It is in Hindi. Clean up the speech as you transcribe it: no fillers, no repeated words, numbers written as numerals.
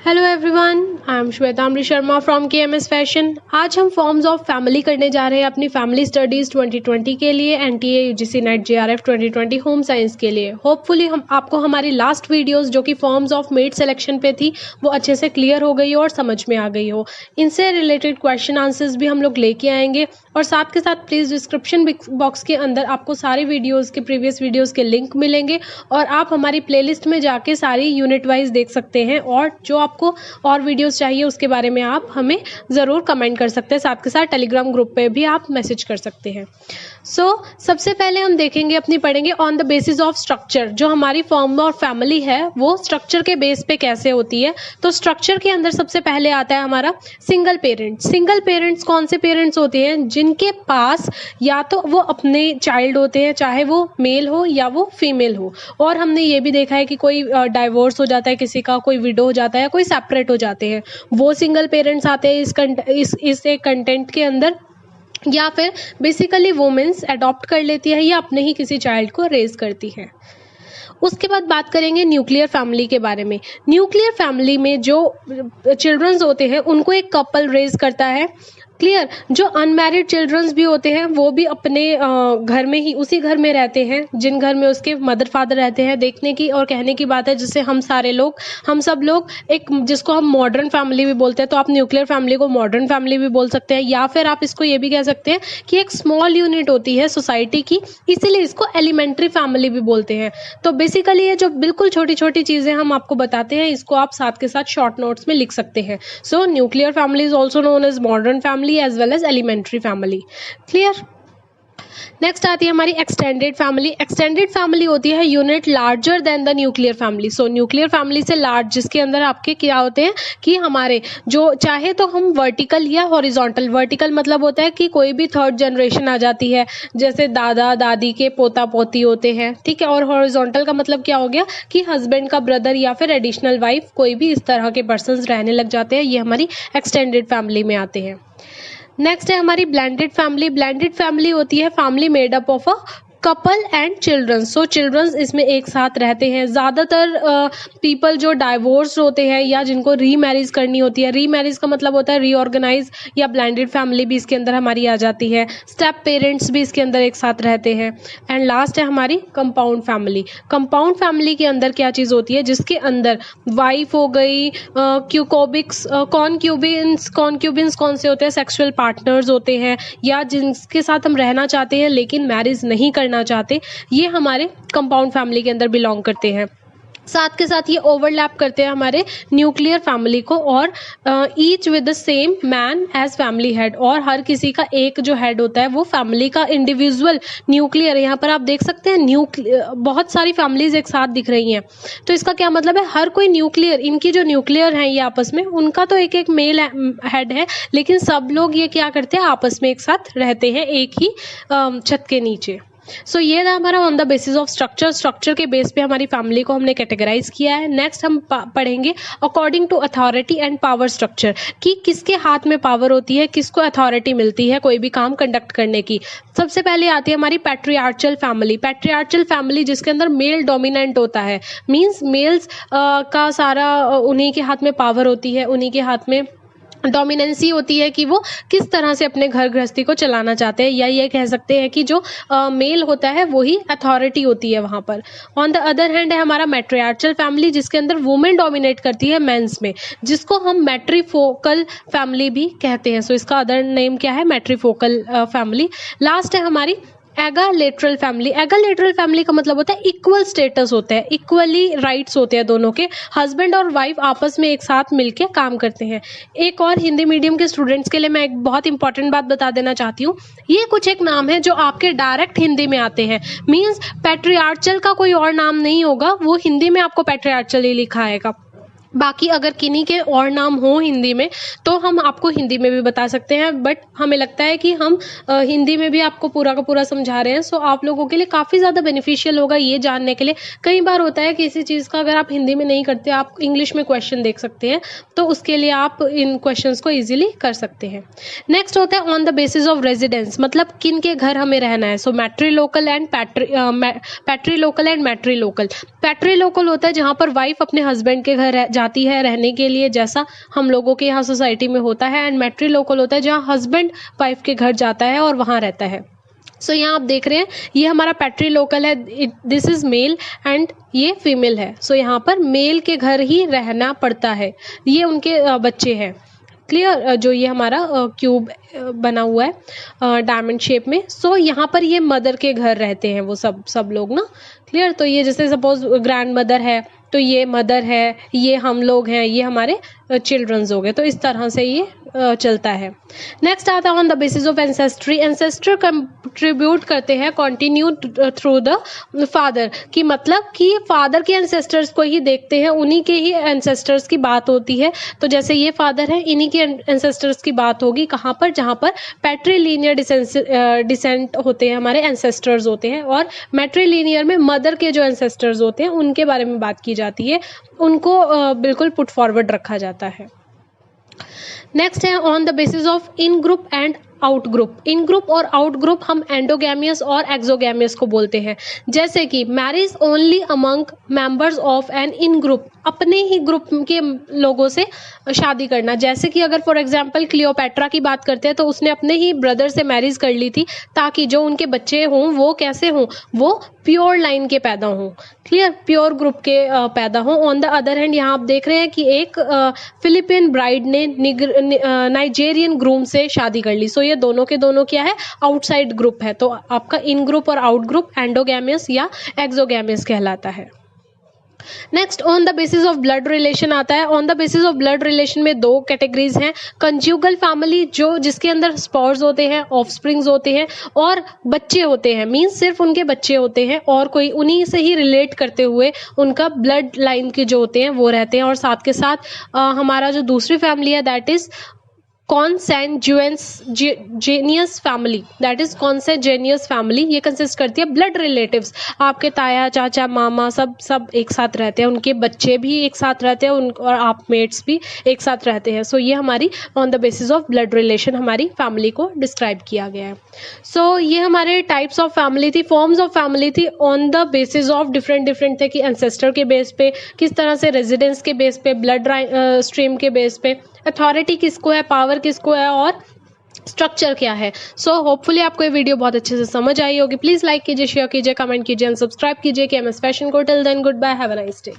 Hello everyone, I am Shwetambari Sharma from KMS fashion. आज हम फॉर्म्स ऑफ फैमिली करने जा रहे हैं अपनी फैमिली स्टडीज़ 2020 के लिए, NTA UGC net JRF 2020 home science के लिए। होपफुली हम आपको हमारी लास्ट वीडियोस जो कि फॉर्म्स ऑफ मेड सिलेक्शन पे थी वो अच्छे से क्लियर हो गई हो और समझ में आ गई हो। इनसे रिलेटेड क्वेश्चन आंसर्स भी हम लोग लेके आएंगे और साथ के साथ प्लीज़ डिस्क्रिप्शन बॉक्स के अंदर आपको सारी वीडियोज़ के प्रीवियस वीडियोज़ के लिंक मिलेंगे और आप हमारी प्लेलिस्ट में जाके सारी यूनिट वाइज देख सकते हैं और जो आपको और वीडियोस चाहिए उसके बारे में आप हमें ज़रूर कमेंट कर सकते हैं। साथ के साथ टेलीग्राम ग्रुप पे भी आप मैसेज कर सकते हैं। सबसे पहले हम देखेंगे अपनी पढ़ेंगे on the basis of structure. जो हमारी फॉर्म और फैमिली है वो स्ट्रक्चर के बेस पे कैसे होती है। तो स्ट्रक्चर के अंदर सबसे पहले आता है हमारा सिंगल पेरेंट। सिंगल पेरेंट्स कौन से पेरेंट्स होते हैं? जिनके पास या तो वो अपने चाइल्ड होते हैं, चाहे वो मेल हो या वो फीमेल हो। और हमने ये भी देखा है कि कोई डाइवोर्स हो जाता है किसी का, कोई विडो हो जाता है, कोई सेपरेट हो जाते हैं, वो सिंगल पेरेंट्स आते हैं इस एक कंटेंट के अंदर। या फिर बेसिकली वुमेन्स अडॉप्ट कर लेती है या अपने ही किसी चाइल्ड को रेज करती है। उसके बाद बात करेंगे न्यूक्लियर फैमिली के बारे में। न्यूक्लियर फैमिली में जो चिल्ड्रंस होते हैं उनको एक कपल रेज करता है। क्लियर। जो अनमैरिड चिल्ड्रंस भी होते हैं वो भी अपने घर में ही, उसी घर में रहते हैं जिन घर में उसके मदर फादर रहते हैं। देखने की और कहने की बात है जिससे हम सब लोग एक, जिसको हम मॉडर्न फैमिली भी बोलते हैं, तो आप न्यूक्लियर फैमिली को मॉडर्न फैमिली भी बोल सकते हैं या फिर आप इसको ये भी कह सकते हैं कि एक स्मॉल यूनिट होती है सोसाइटी की, इसीलिए इसको एलिमेंट्री फैमिली भी बोलते हैं। तो बेसिकली ये जो बिल्कुल छोटी छोटी चीजें हम आपको बताते हैं इसको आप साथ के साथ शॉर्ट नोट्स में लिख सकते हैं। So nuclear family is also known as modern family as well as elementary family. Clear? Next आती है हमारी एक्सटेंडेड फैमिली। एक्सटेंडेड फैमिली होती है unit larger than the nuclear family. So nuclear family से लार्ज, जिसके अंदर आपके क्या होते हैं कि हमारे जो चाहे तो हम वर्टिकल या हॉरिजॉन्टल, वर्टिकल मतलब होता है कि कोई भी थर्ड जनरेशन आ जाती है, जैसे दादा दादी के पोता पोती होते हैं, ठीक है। और हॉरिजॉन्टल का मतलब क्या हो गया कि हस्बैंड का ब्रदर या फिर एडिशनल वाइफ, कोई भी इस तरह के पर्सन रहने लग जाते हैं, ये हमारी एक्सटेंडेड फैमिली में आते हैं। नेक्स्ट है हमारी ब्लेंडेड फैमिली। ब्लेंडेड फैमिली होती है family made up of a couple and children. So childrens इसमें एक साथ रहते हैं। ज़्यादातर पीपल जो डाइवोर्स होते हैं या जिनको रीमैरिज करनी होती है, रीमैरिज का मतलब होता है रीऑर्गेनाइज, या ब्लेंडेड फैमिली भी इसके अंदर हमारी आ जाती है। स्टेप पेरेंट्स भी इसके अंदर एक साथ रहते हैं। एंड लास्ट है हमारी कंपाउंड फैमिली। कंपाउंड फैमिली के अंदर क्या चीज़ होती है? जिसके अंदर वाइफ हो गई, क्यूकोबिक्स, कॉन्क्यूबिन्स कौन से होते हैं? सेक्सुअल पार्टनर्स होते हैं या जिनके साथ हम रहना चाहते हैं लेकिन मैरिज नहीं करना चाहते, ये हमारे कंपाउंड फैमिली के अंदर बिलोंग करते हैं। साथ के साथ ये ओवरलैप करते हैं हमारे न्यूक्लियर फैमिली को, और each with the same man as family head. और हर किसी का एक जो हेड होता है वो फैमिली का इंडिविजुअल न्यूक्लियर। यहाँ पर आप देख सकते हैं बहुत सारी फैमिलीज एक साथ दिख रही हैं। तो इसका क्या मतलब है? हर कोई न्यूक्लियर, इनकी जो न्यूक्लियर हैं ये आपस में, उनका तो एक एक मेल हेड है, लेकिन सब लोग ये क्या करते हैं? आपस में एक साथ रहते हैं एक ही छत के नीचे। सो ये था हमारा on the basis of structure. Structure के बेस पे हमारी फैमिली को हमने कैटेगराइज किया है। नेक्स्ट हम पढ़ेंगे according to authority and power structure, कि किसके हाथ में पावर होती है, किसको अथॉरिटी मिलती है कोई भी काम कंडक्ट करने की। सबसे पहले आती है हमारी पैट्रियार्चल फैमिली। पैट्रियार्चल फैमिली जिसके अंदर मेल डोमिनेंट होता है, मीन्स मेल्स का सारा उन्हीं के हाथ में पावर होती है, उन्हीं के हाथ में डोमिनेंसी होती है कि वो किस तरह से अपने घर गृहस्थी को चलाना चाहते हैं, या ये कह सकते हैं कि जो मेल होता है वही अथॉरिटी होती है वहाँ पर। ऑन द अदर हैंड है हमारा मैट्रियार्चल फैमिली जिसके अंदर वुमेन डोमिनेट करती है मेंस में, जिसको हम मैट्रीफोकल फैमिली भी कहते हैं। सो इसका अदर नेम क्या है? मैट्रीफोकल फैमिली। लास्ट है हमारी एगालेटरल फैमिली। एगालेटरल फैमिली का मतलब होता है इक्वल स्टेटस होता है, इक्वली राइट्स होते हैं दोनों के, हस्बैंड और वाइफ आपस में एक साथ मिलके काम करते हैं। एक और हिंदी मीडियम के स्टूडेंट्स के लिए मैं एक बहुत इंपॉर्टेंट बात बता देना चाहती हूँ। ये कुछ एक नाम है जो आपके डायरेक्ट हिंदी में आते हैं, मीन्स पैट्रियार्चल का कोई और नाम नहीं होगा, वो हिंदी में आपको पैट्रियार्चल ही लिखा आएगा। बाकी अगर किन्हीं के और नाम हो हिंदी में तो हम आपको हिंदी में भी बता सकते हैं, बट हमें लगता है कि हम हिंदी में भी आपको पूरा का पूरा समझा रहे हैं। सो आप लोगों के लिए काफ़ी ज़्यादा बेनिफिशियल होगा ये जानने के लिए। कई बार होता है कि किसी चीज़ का अगर आप हिंदी में नहीं करते, आप इंग्लिश में क्वेश्चन देख सकते हैं, तो उसके लिए आप इन क्वेश्चंस को ईजिली कर सकते हैं। नेक्स्ट होता है on the basis of residence, मतलब किन के घर हमें रहना है। So matrilocal and patrilocal and matrilocal. Patrilocal होता है जहाँ पर वाइफ अपने हस्बैंड के घर जाती है रहने के लिए, जैसा हम लोगों के यहाँ सोसाइटी में होता है, एंड मैट्रिलोकल होता है जहाँ हस्बैंड वाइफ के घर जाता है और वहाँ रहता है। सो यहाँ आप देख रहे हैं ये हमारा पैट्रीलोकल है, दिस इज मेल एंड ये फीमेल है। सो यहाँ पर मेल के घर ही रहना पड़ता है, ये उनके बच्चे हैं। क्लियर, जो ये हमारा क्यूब बना हुआ है डायमंड शेप में, सो यहाँ पर ये मदर के घर रहते हैं वो सब लोग ना। क्लियर, तो ये जैसे सपोज ग्रैंड मदर है तो ये मदर है, ये हम लोग हैं, ये हमारे चिल्ड्रंस हो गए। तो इस तरह से ये चलता है। नेक्स्ट आता है on the basis of ancestry. Ancestor contribute करते हैं कंटिन्यू थ्रू द फादर, की मतलब कि फादर के एंसेस्टर्स को ही देखते हैं, उन्हीं के ही एंसेस्टर्स की बात होती है। तो जैसे ये फादर है, इन्हीं के एंसेस्टर्स की बात होगी कहाँ पर, जहाँ पर पैट्रीलिनियर डिसेंट होते हैं, हमारे एंसेस्टर्स होते हैं, और मैट्रीलिनियर में मदर के जो एंसेस्टर्स होते हैं उनके बारे में बात की जाती है, उनको बिल्कुल पुट फॉरवर्ड रखा जाता है। नेक्स्ट है on the basis of in group and out group. In group और आउट ग्रुप हम एंडोगैमियस और एक्सोगैमियस को बोलते हैं। जैसे कि marriage only among members of an in group, अपने ही ग्रुप के लोगों से शादी करना। जैसे कि अगर फॉर एग्जांपल क्लियोपैट्रा की बात करते हैं तो उसने अपने ही ब्रदर से मैरिज कर ली थी ताकि जो उनके बच्चे हों वो कैसे हों, वो प्योर लाइन के पैदा हों। क्लियर, प्योर ग्रुप के पैदा हों। ऑन द अदर हैंड यहाँ आप देख रहे हैं कि एक फिलिपिन ब्राइड ने नाइजेरियन ग्रूम से शादी कर ली। सो ये दोनों के दोनों क्या है, आउटसाइड ग्रुप है। तो आपका इन ग्रुप और आउट ग्रुप एंडोगैमियस या एक्सोगैमियस कहलाता है। Next on the basis of blood relation आता है। On the basis of blood relation में दो कैटेगरीज हैं, कंज्यूगल फैमिली जो जिसके अंदर स्पॉर्स होते हैं, ऑफस्प्रिंग्स होते हैं और बच्चे होते हैं, मींस सिर्फ उनके बच्चे होते हैं और कोई उन्हीं से ही रिलेट करते हुए उनका ब्लड लाइन के जो होते हैं वो रहते हैं। और साथ के साथ हमारा जो दूसरी फैमिली है that is consanguineous family, that is consanguineous family. ये कंसिस्ट करती है ब्लड रिलेटिव्स, आपके ताया चाचा मामा सब एक साथ रहते हैं, उनके बच्चे भी एक साथ रहते हैं, और आप मेट्स भी एक साथ रहते हैं। सो ये हमारी on the basis of blood relation हमारी फैमिली को डिस्क्राइब किया गया है। सो ये हमारे टाइप्स ऑफ फैमिली थी, फॉर्म्स ऑफ फैमिली थी on the basis of different थे कि एंसेस्टर के बेस पे, किस तरह से रेजिडेंस के बेस पे, ब्लड स्ट्रीम के बेस पे, अथॉरिटी किसको है, पावर किसको है, और स्ट्रक्चर क्या है। सो होपफुली आपको ये वीडियो बहुत अच्छे से समझ आई होगी। प्लीज लाइक कीजिए, शेयर कीजिए, कमेंट कीजिए एंड सब्सक्राइब कीजिए KMS फैशन को। Till then goodbye, have a nice day.